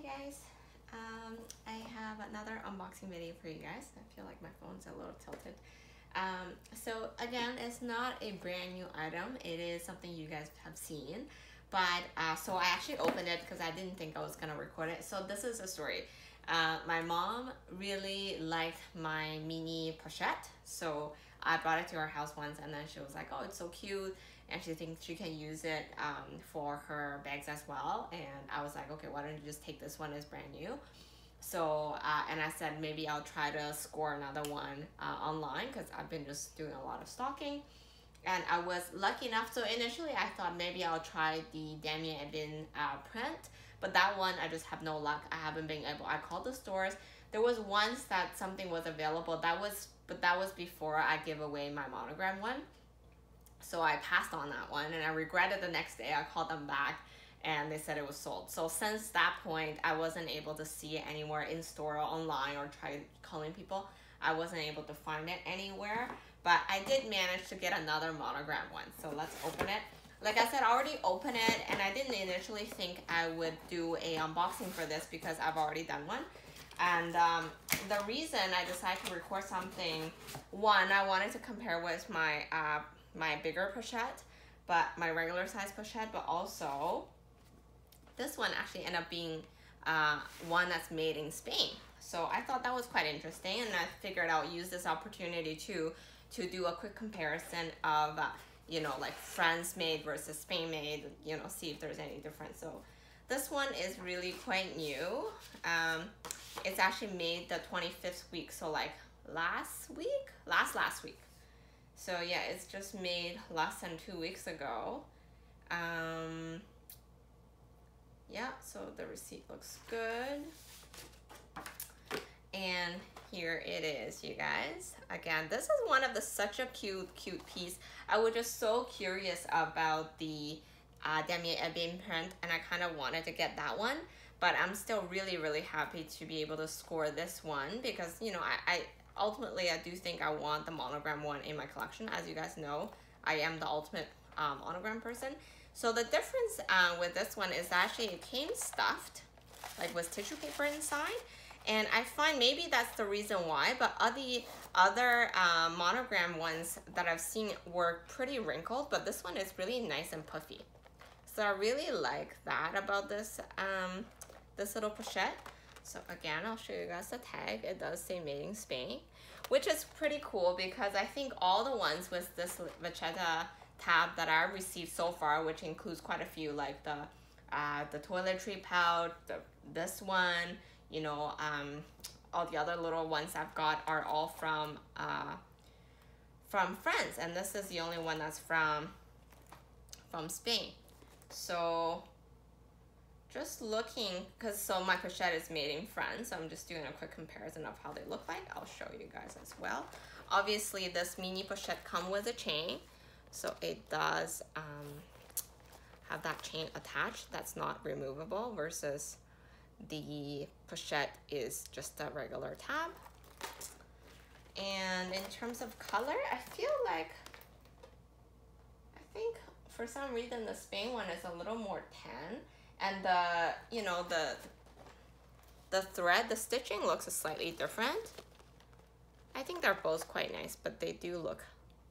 guys, I have another unboxing video for you guys. I feel like my phone's a little tilted. So again, it's not a brand new item. It is something you guys have seen, but so I actually opened it because I didn't think I was gonna record it. So this is a story. My mom really liked my mini pochette, so I brought it to her house once, and then she was like, "Oh, it's so cute," and she thinks she can use it for her bags as well. And I was like, "Okay, why don't you just take this one as brand new?" So and I said maybe I'll try to score another one online because I've been just doing a lot of stalking. And I was lucky enough, so initially I thought maybe I'll try the Damier Ebene print, but that one I just have no luck. I haven't been able. I called the stores. There was once that something was available. But that was before I gave away my monogram one. So I passed on that one, and I regretted the next day. I called them back, and they said it was sold. So since that point, I wasn't able to see it anywhere in store or online, or try calling people. I wasn't able to find it anywhere, but I did manage to get another monogram one. So let's open it. Like I said, I already opened it, and I didn't initially think I would do a unboxing for this because I've already done one. And the reason I decided to record something, one, I wanted to compare with my my bigger pochette, but my regular size pochette, but also this one actually ended up being one that's made in Spain. So I thought that was quite interesting, and I figured I'll use this opportunity to do a quick comparison of you know, like France made versus Spain made, you know, see if there's any difference. So this one is really quite new. It's actually made the 25th week, so like last week. So yeah, it's just made less than 2 weeks ago. Yeah, so the receipt looks good. And here it is, you guys. Again, this is one of the such a cute piece. I was just so curious about the Damier Ebene print, and I kind of wanted to get that one. But I'm still really happy to be able to score this one because, you know, I ultimately I do think I want the monogram one in my collection. As you guys know, I am the ultimate monogram person. So the difference with this one is actually it came stuffed, like with tissue paper inside. And I find maybe that's the reason why, but other monogram ones that I've seen were pretty wrinkled, but this one is really nice and puffy. So I really like that about this this little pochette. So again, I'll show you guys the tag. It does say made in Spain, which is pretty cool because I think all the ones with this Vachetta tab that I received so far, which includes quite a few, like the toiletry pouch, this one, you know, all the other little ones I've got are all from France, and this is the only one that's from Spain. So just looking, because so my pochette is made in France, so I'm just doing a quick comparison of how they look like. I'll show you guys as well. Obviously, this mini pochette comes with a chain, so it does have that chain attached that's not removable, versus the pochette is just a regular tab. And in terms of color, I feel like, I think for some reason the Spain one is a little more tan, and the, you know, the thread, the stitching looks slightly different. I think they're both quite nice, but they do look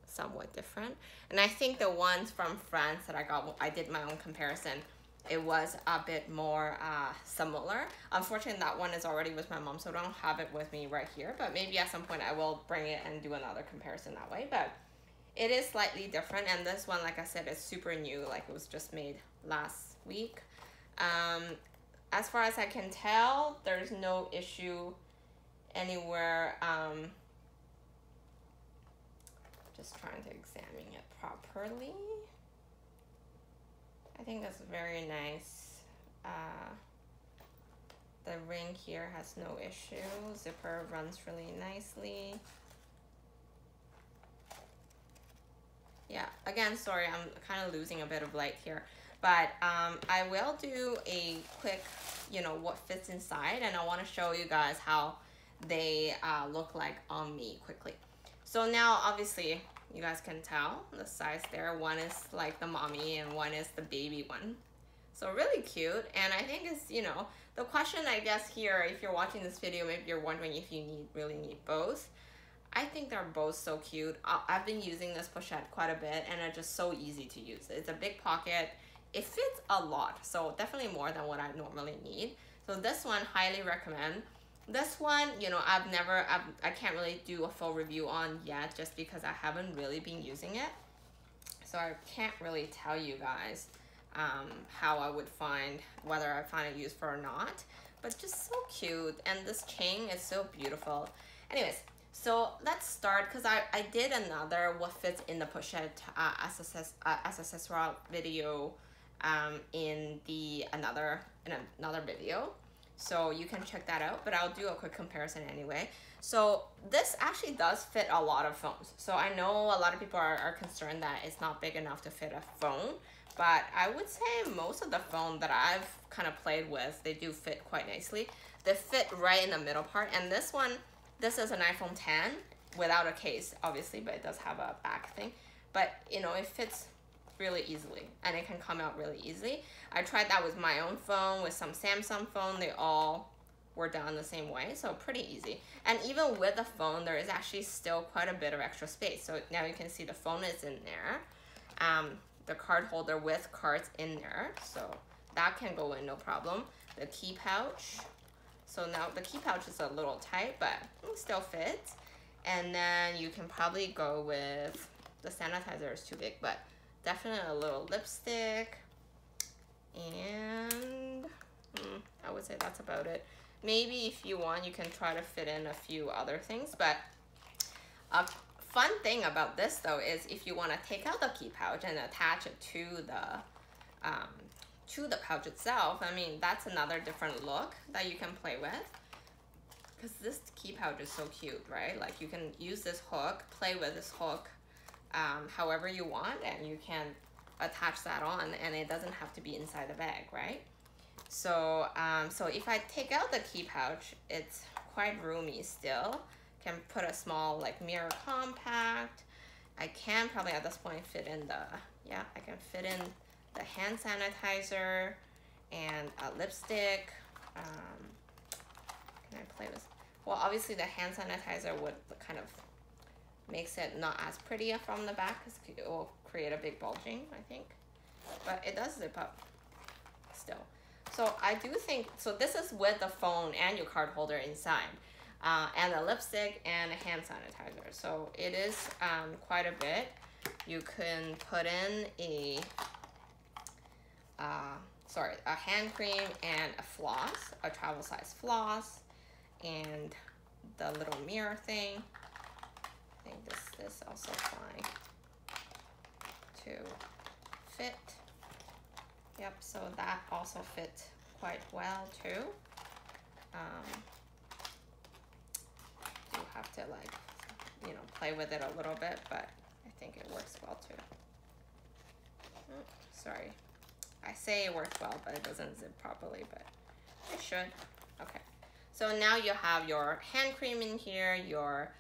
somewhat different. And I think the ones from France that I did my own comparison, it was a bit more similar. Unfortunately, that one is already with my mom, so I don't have it with me right here, but maybe at some point I will bring it and do another comparison that way. But it is slightly different, and this one, like I said, is super new, like it was just made last week. As far as I can tell, there's no issue anywhere. Just trying to examine it properly. I think that's very nice. The ring here has no issue. Zipper runs really nicely. Yeah, again, sorry, I'm kind of losing a bit of light here. But I will do a quick, you know, what fits inside. And I want to show you guys how they look like on me quickly. So now, obviously, you guys can tell the size there. One is like the mommy and one is the baby one. So really cute, and I think it's, you know, the question I guess here, if you're watching this video, maybe you're wondering if you really need both. I think they're both so cute. I've been using this pochette quite a bit, and it's just so easy to use. It's a big pocket. It fits a lot, so definitely more than what I normally need. So this one, highly recommend. This one, you know, I can't really do a full review on yet, just because I haven't really been using it. So I can't really tell you guys how I would find, whether I find it useful or not. But just so cute, and this chain is so beautiful. Anyways, so let's start, because I did another what fits in the pochette accessoire video in another video, so you can check that out, but I'll do a quick comparison anyway. So this actually does fit a lot of phones. So I know a lot of people are concerned that it's not big enough to fit a phone, but I would say most of the phone that I've kind of played with, they do fit quite nicely. They fit right in the middle part, and this one, this is an iPhone 10 without a case, obviously, but it does have a back thing. But, you know, it fits really easily, and it can come out really easily. I tried that with my own phone, with some Samsung phone. They all were done the same way, so pretty easy. And even with the phone, there is actually still quite a bit of extra space. So now you can see the phone is in there. The card holder with cards in there, so that can go in no problem. The key pouch. So now the key pouch is a little tight, but it still fits. And then you can probably go with, the sanitizer is too big, but definitely a little lipstick. And I would say that's about it. Maybe if you want, you can try to fit in a few other things. But a fun thing about this though is if you want to take out the key pouch and attach it to the pouch itself, I mean, that's another different look that you can play with. Because this key pouch is so cute, right? Like you can use this hook, play with this hook however you want, and you can attach that on, and it doesn't have to be inside the bag, right? So so if I take out the key pouch, it's quite roomy still. Can put a small like mirror compact. I can probably at this point fit in I can fit in the hand sanitizer and a lipstick. Can I play with, well, obviously the hand sanitizer would kind of makes it not as pretty from the back, because it will create a big bulging, I think. But it does zip up still. So I do think, so this is with the phone and your card holder inside, and a lipstick and a hand sanitizer. So it is quite a bit. You can put in a hand cream and a floss, a travel size floss, and the little mirror thing. I think this is also fine to fit. Yep, so that also fits quite well too. You have to like, you know, play with it a little bit, but I think it works well too. Sorry, I say it works well, but it doesn't zip properly, but it should. Okay, so now you have your hand cream in here, your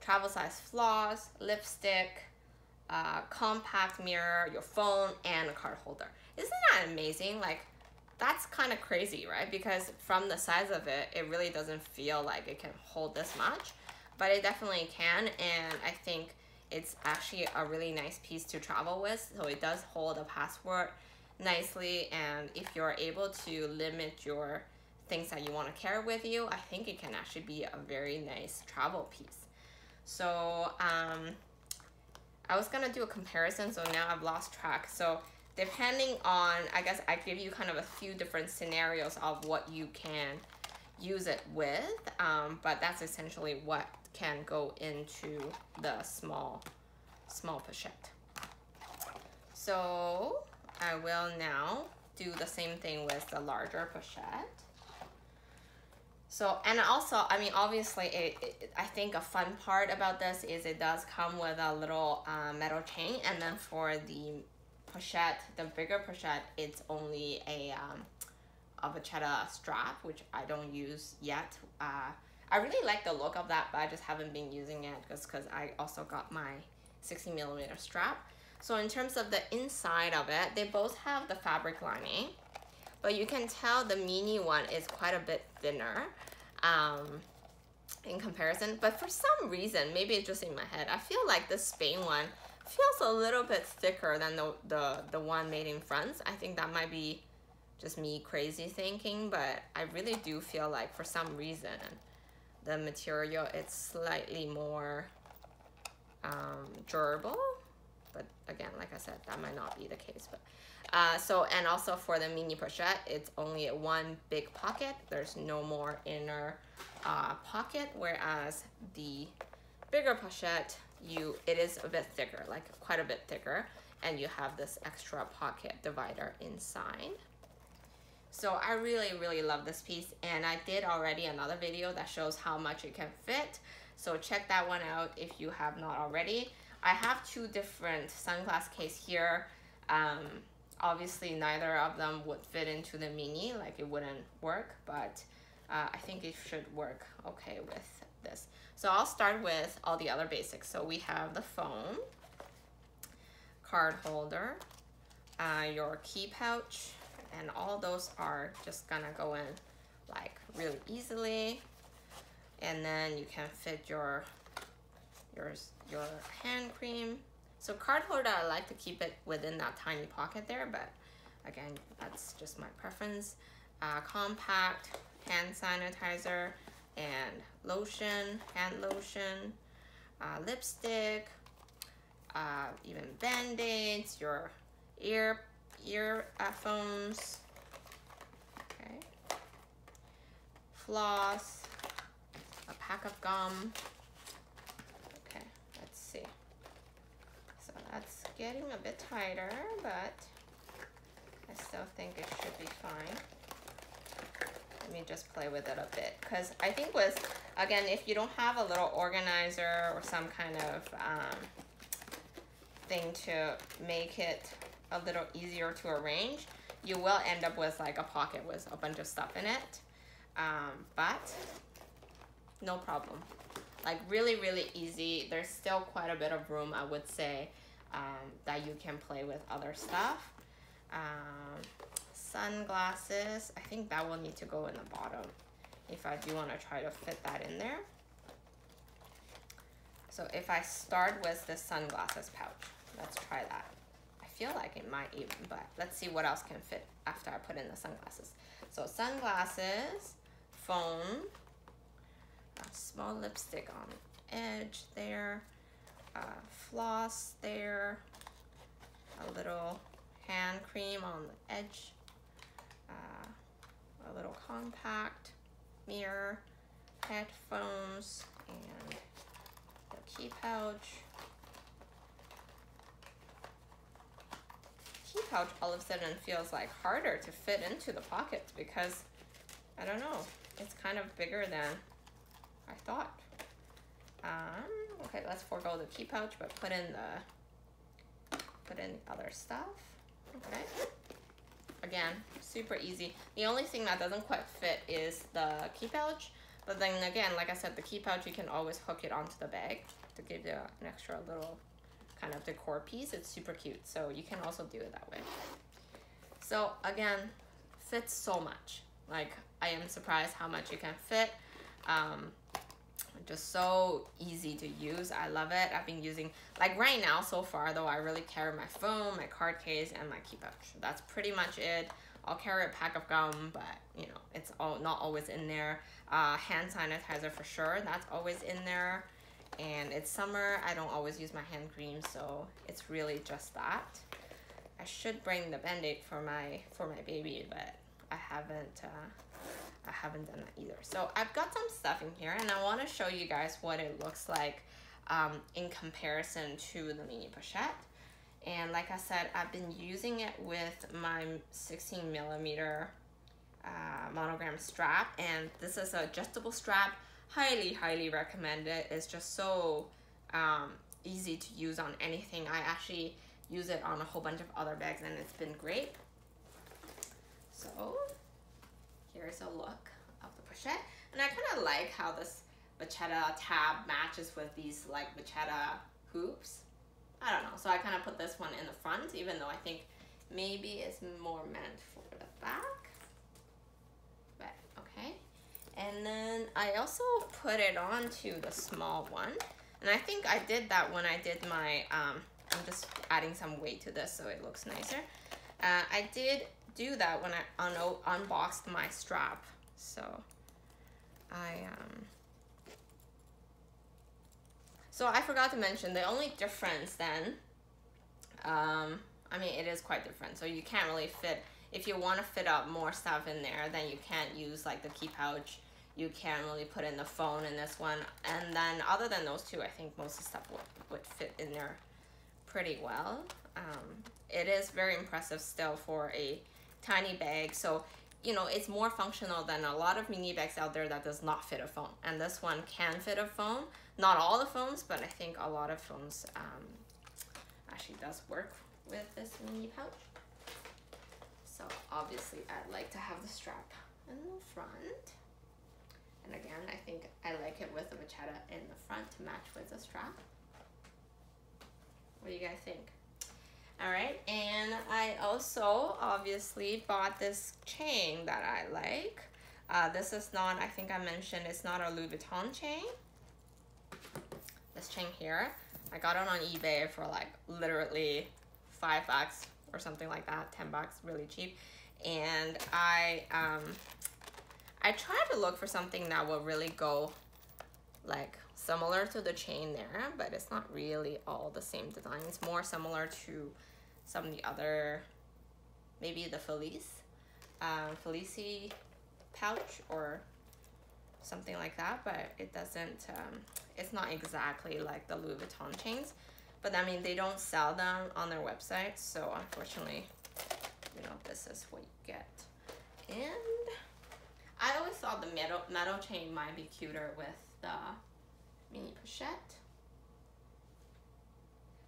travel size floss, lipstick, compact mirror, your phone, and a card holder. Isn't that amazing? Like, that's kind of crazy, right? Because from the size of it, it really doesn't feel like it can hold this much, but it definitely can, and I think it's actually a really nice piece to travel with. So it does hold a passport nicely, and if you're able to limit your things that you want to carry with you, I think it can actually be a very nice travel piece. So I was gonna do a comparison, so now I've lost track. So depending on, I guess I give you kind of a few different scenarios of what you can use it with, but that's essentially what can go into the small pochette. So I will now do the same thing with the larger pochette. So, and also, I mean, obviously, I think a fun part about this is it does come with a little metal chain, and then for the pochette, the bigger pochette, it's only a vachetta strap, which I don't use yet. I really like the look of that, but I just haven't been using it because I also got my 60mm strap. So in terms of the inside of it, they both have the fabric lining, but you can tell the mini one is quite a bit thinner in comparison. But for some reason, maybe it's just in my head, I feel like the Spain one feels a little bit thicker than the one made in France. I think that might be just me crazy thinking, but I really do feel like for some reason the material is slightly more durable. But again, like I said, that might not be the case. But and also for the mini pochette, it's only one big pocket. There's no more inner pocket, whereas the bigger pochette, it is a bit thicker, like quite a bit thicker, and you have this extra pocket divider inside. So I really love this piece, and I did already another video that shows how much it can fit. So check that one out if you have not already. I have two different sunglass case here. Obviously neither of them would fit into the mini, like it wouldn't work, but I think it should work okay with this. So I'll start with all the other basics. So we have the phone, card holder, your key pouch, and all those are just gonna go in like really easily. And then you can fit your hand cream. So card holder, I like to keep it within that tiny pocket there, but again, that's just my preference. Compact hand sanitizer and lotion, hand lotion, lipstick, even band-aids, your earphones, okay, floss, a pack of gum. Okay, let's see. So that's getting a bit tighter, but I still think it should be fine. Let me just play with it a bit, because I think again, if you don't have a little organizer or some kind of thing to make it a little easier to arrange, you will end up with like a pocket with a bunch of stuff in it, but no problem. Like really easy. There's still quite a bit of room, I would say, that you can play with other stuff. Sunglasses, I think that will need to go in the bottom if I do want to try to fit that in there. So if I start with the sunglasses pouch, let's try that. I feel like it might even, but let's see what else can fit after I put in the sunglasses. So sunglasses, phone, a small lipstick on the edge there, floss there, a little hand cream on the edge, a little compact mirror, headphones, and the key pouch. Key pouch all of a sudden feels like harder to fit into the pockets because, I don't know, it's kind of bigger than I thought. Okay, let's forego the key pouch, but put in the other stuff. Okay. Again, super easy. The only thing that doesn't quite fit is the key pouch, but then again, like I said, the key pouch, you can always hook it onto the bag to give you an extra little kind of decor piece. It's super cute, so you can also do it that way. So again, fits so much. Like, I am surprised how much you can fit. Just so easy to use. I love it. I've been using, like right now so far though, I really carry my phone, my card case, and my key pouch. That's pretty much it. I'll carry a pack of gum, but you know, it's not always in there. Hand sanitizer for sure, that's always in there. And it's summer, I don't always use my hand cream, so it's really just that. I should bring the Band-Aid for my baby, but I haven't done that either. So I've got some stuff in here, and I want to show you guys what it looks like in comparison to the mini pochette. And like I said, I've been using it with my 16mm monogram strap, and this is an adjustable strap. Highly recommend it. It's just so easy to use on anything. I actually use it on a whole bunch of other bags, and it's been great. So here's a look of the pochette, and I kind of like how this Vachetta tab matches with these like Vachetta hoops. I don't know. So I kind of put this one in the front, even though I think maybe it's more meant for the back. But okay. And then I also put it onto the small one. And I think I did that when I did my, I'm just adding some weight to this so it looks nicer. I did do that when I unboxed my strap. So so I forgot to mention the only difference then, I mean, it is quite different. So you can't really fit, if you want to fit up more stuff in there, then you can't use like the key pouch. You can't really put in the phone in this one. And then other than those two, I think most of the stuff would fit in there pretty well. It is very impressive still for a tiny bag. So, you know, it's more functional than a lot of mini bags out there that does not fit a phone. And this one can fit a phone. Not all the phones, but I think a lot of phones actually does work with this mini pouch. So obviously I'd like to have the strap in the front. And again, I think I like it with the vachetta in the front to match with the strap. What do you guys think? All right, and I also obviously bought this chain that I like. This is not, I think I mentioned, it's not a Louis Vuitton chain. This chain here, I got it on eBay for like literally $5 or something like that, $10, really cheap. And I tried to look for something that will really go like similar to the chain there, but it's not really all the same design. It's more similar to some of the other, maybe the Felici pouch or something like that, but it doesn't, it's not exactly like the Louis Vuitton chains. But I mean, they don't sell them on their website, so unfortunately, you know, this is what you get. And I always thought the metal chain might be cuter with the mini pochette,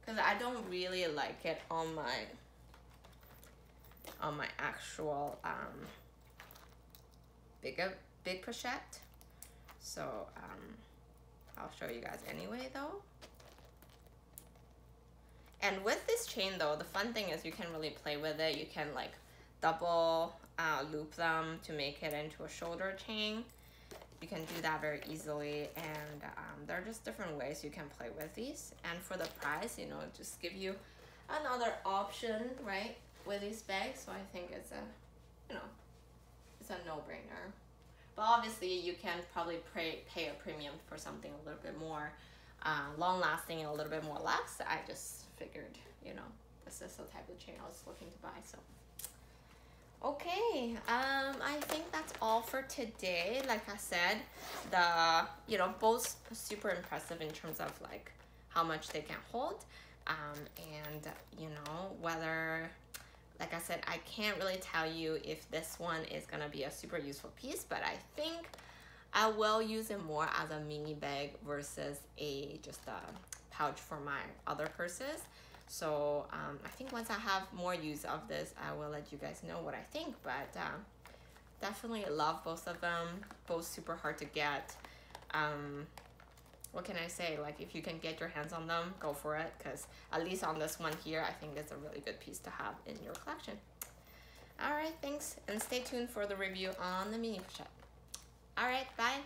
because I don't really like it on my actual big pochette. So I'll show you guys anyway though. And with this chain though, the fun thing is you can really play with it. You can like double loop them to make it into a shoulder chain. You can do that very easily, and there are just different ways you can play with these. And for the price, you know, just give you another option, right, with these bags. So I think it's a, you know, it's a no-brainer. But obviously, you can probably pay a premium for something a little bit more long-lasting and a little bit more less. I just figured, you know, this is the type of chain I was looking to buy. So. Okay, I think that's all for today. Like I said, you know, both super impressive in terms of like how much they can hold, and you know, whether, like I said, I can't really tell you if this one is gonna be a super useful piece, but I think I will use it more as a mini bag versus just a pouch for my other purses. So I think once I have more use of this, I will let you guys know what I think. But definitely love both of them. Both super hard to get. What can I say? Like, if you can get your hands on them, go for it. Because at least on this one here, I think it's a really good piece to have in your collection. All right, thanks. And stay tuned for the review on the mini pochette. All right, bye.